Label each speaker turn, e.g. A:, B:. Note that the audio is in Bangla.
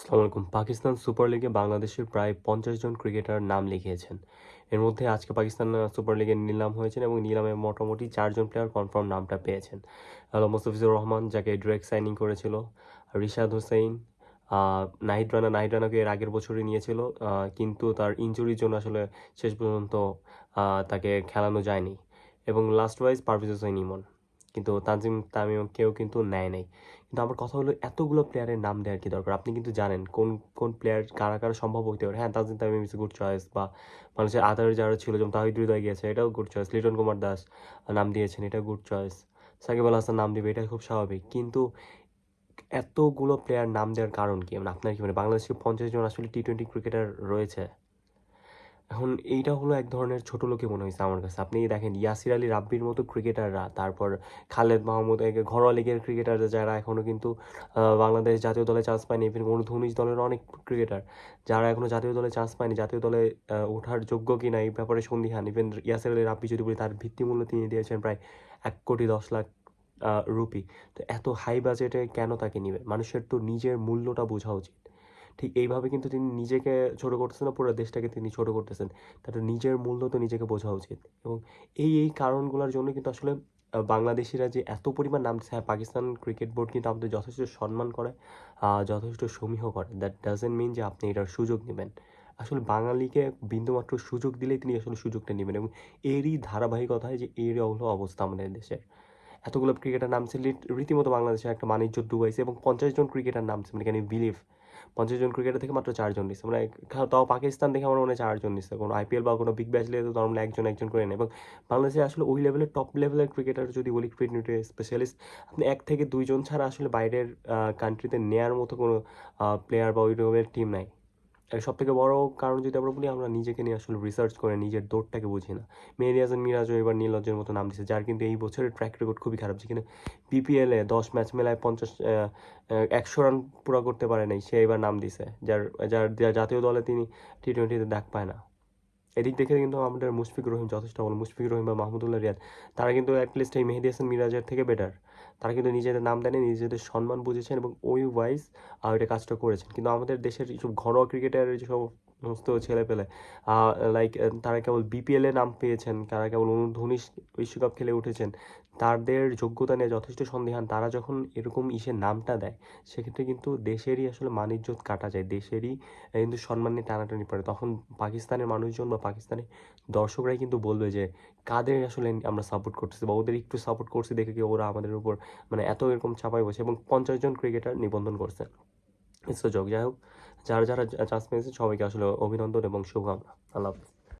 A: আসসালামু আলাইকুম। পাকিস্তান সুপার লিগে বাংলাদেশের প্রায় ৫০ জন ক্রিকেটার নাম লিখিয়েছেন। এর মধ্যে আজকে পাকিস্তান সুপার লিগে নিলাম হয়েছেন এবং নিলামে মোটামুটি ৪ জন প্লেয়ার কনফার্ম নামটা পেয়েছেন। হলো মোস্তাফিজুর রহমান, যাকে ডিরেক্ট সাইনিং করেছিল, রিশাদ হোসেইন, নাহিদ রানাকে এর আগের বছরই নিয়েছিল, কিন্তু তার ইনজুরির জন্য আসলে শেষ পর্যন্ত তাকে খেলানো যায়নি, এবং লাস্ট ওয়াইজ পারভেজ হোসেন ইমন। কিন্তু তানজিম তামিমকেও কিন্তু নেয় নাই। কিন্তু আমার কথা হলো, এতগুলো প্লেয়ারের নাম দেওয়ার কি দরকার? আপনি কিন্তু জানেন কোন কোন প্লেয়ার কারা কারা সম্ভব হতে পারে। হ্যাঁ, Tanzim Tamim is good choice, বা মানুষের আদার যারা ছিল, যেমন তাহিদ হৃদয় গিয়েছে, এটাও গুড চয়েস। লিটন কুমার দাস নাম দিয়েছেন, এটা গুড চয়েস। সাকিব আল হাসান নাম দিবে, এটা খুব স্বাভাবিক। কিন্তু এতগুলো প্লেয়ার নাম দেওয়ার কারণ কি? মানে আপনার কি মানে বাংলাদেশের ৫০ জন আসলে টি-20 ক্রিকেটার রয়েছে? এখন এইটা হলো এক ধরনের ছোট লোকই মনে হয়েছে আমার কাছে। আপনি দেখেন ইয়াসির আলী রাব্বির মতো ক্রিকেটাররা, তারপর খালেদ মাহমুদ, ঘরোয়া লিগের ক্রিকেটাররা যারা এখনও কিন্তু বাংলাদেশ জাতীয় দলে চান্স পায়নি, ইভেন অনূর্ধ্ব-১৯ দলের অনেক ক্রিকেটার যারা এখনও জাতীয় দলে চান্স পায়নি, জাতীয় দলে ওঠার যোগ্য কিনা এই ব্যাপারে সন্দিহান। ইভেন ইয়াসির আলী রাব্বি যদি বলি, তার ভিত্তিমূল্য তিনি দিয়েছেন প্রায় ১,১০,০০,০০০ রুপি। তো এত হাই বাজেটে কেন তাকে নিবে? মানুষের তো নিজের মূল্যটা বোঝা উচিত। ঠিক এইভাবে কিন্তু তিনি নিজেকে ছোট করতেছেন না, পুরো দেশটাকে তিনি ছোট করতেছেন। তার নিজের মূল্য তো নিজেকে বোঝা উচিত। এবং এই কারণগুলোর জন্য কিন্তু আসলে বাংলাদেশিরা যে এত পরিমাণ নাম দিচ্ছে। হ্যাঁ, পাকিস্তান ক্রিকেট বোর্ড কিন্তু আমাদের যথেষ্ট সম্মান করে, যথেষ্ট সমীহ করে। দ্যাট ডাজন্ট মিন যে আপনি এটার সুযোগ নেবেন। আসলে বাঙালিকে বিন্দুমাত্র সুযোগ দিলেই তিনি আসলে সুযোগটা নেবেন, এবং এরই ধারাবাহিকতায় যে এর হলো অবস্থা আমাদের দেশের। এতগুলো ক্রিকেটার নামছে, রীতিমতো বাংলাদেশের একটা মানিজ্য ডুবাইছে, এবং ৫০ জন ক্রিকেটার নামছে। মানে ক্যান ইউ বিলিভ? ৫০ জন ক্রিকেটার থেকে মাত্র ৪ জন নিচ্ছে। মানে তাও পাকিস্তান থেকে আমার মনে হয় ৪ জন নিচ্ছে। কোনো আইপিএল বা কোনো বিগ ব্যাশ লিগে তো নরমালি একজন করে নেয়। এবং বাংলাদেশে আসলে ওই লেভেলের টপ লেভেলের ক্রিকেটার যদি বলি, টি-20 স্পেশালিস্ট, আপনি ১ থেকে ২ জন ছাড়া আসলে বাইরের কান্ট্রিতে নেয়ার মতো কোনো প্লেয়ার বা ওই রকমের টিম নাই। এর সবথেকে বড় কারণ যদি আমরা বলি, আমরা নিজেকে নিয়ে আসলে রিসার্চ করে নিজের দৌড়টাকে বুঝি না। মেহেদী হাসান মিরাজও এবার নির্লজ্জের মতো নাম দিয়েছে, যার কিন্তু এই বছরের ট্র্যাক রেকর্ড খুবই খারাপ। যেখানে বিপিএলে ১০ ম্যাচ মেলায় ১০০ রান পুরা করতে পারে নাই, সে এবার নাম দিছে। যার যার যার জাতীয় দলে তিনি টি-20তে ডাক পায় না। এদিক দেখে কিন্তু আমাদের মুশফিকুর রহিম যথেষ্ট ভালো। মুশফিকুর রহিম বা মাহমুদুল্লাহ রিয়াদ, তারা কিন্তু অ্যাটলিস্ট এই মেহেদী হাসান মিরাজের থেকে বেটার। তারা কিন্তু নিজেদের নাম দেয়নি, নিজেদের সম্মান বুঝেছেন, এবং ওই ওয়াইজ এটা কাজটা করেছেন। কিন্তু আমাদের দেশের এইসব ঘরোয়া ক্রিকেটারের যেসব সমস্ত ছেলেপেলে, লাইক তারা কেবল বিপিএলে নাম পেয়েছেন, তারা কেবল অনূর্ধ্ব-১৯ বিশ্বকাপ খেলে উঠেছেন, তাদের যোগ্যতা নিয়ে যথেষ্ট সন্দিহান। তারা যখন এরকম নামটা দেয়, সেক্ষেত্রে কিন্তু দেশেরই আসলে মান-ইজ্জত কাটা যায়, দেশেরই কিন্তু সম্মান নিয়ে টানাটানি পড়ে। তখন পাকিস্তানের মানুষজন বা পাকিস্তানের দর্শকরাই কিন্তু বলবে যে কাদের আসলে আমরা সাপোর্ট করতেছি, বা ওদের একটু সাপোর্ট করছি দেখে কি ওরা আমাদের উপর মানে এত এরকম চাপাই বসে, এবং ৫০ জন ক্রিকেটার নিবন্ধন করছে। It's a joke. যাই হোক, যারা চান্স পেয়েছে সবাইকে আসলে অভিনন্দন এবং শুভকামনা। আল্লাহ হাফেজ।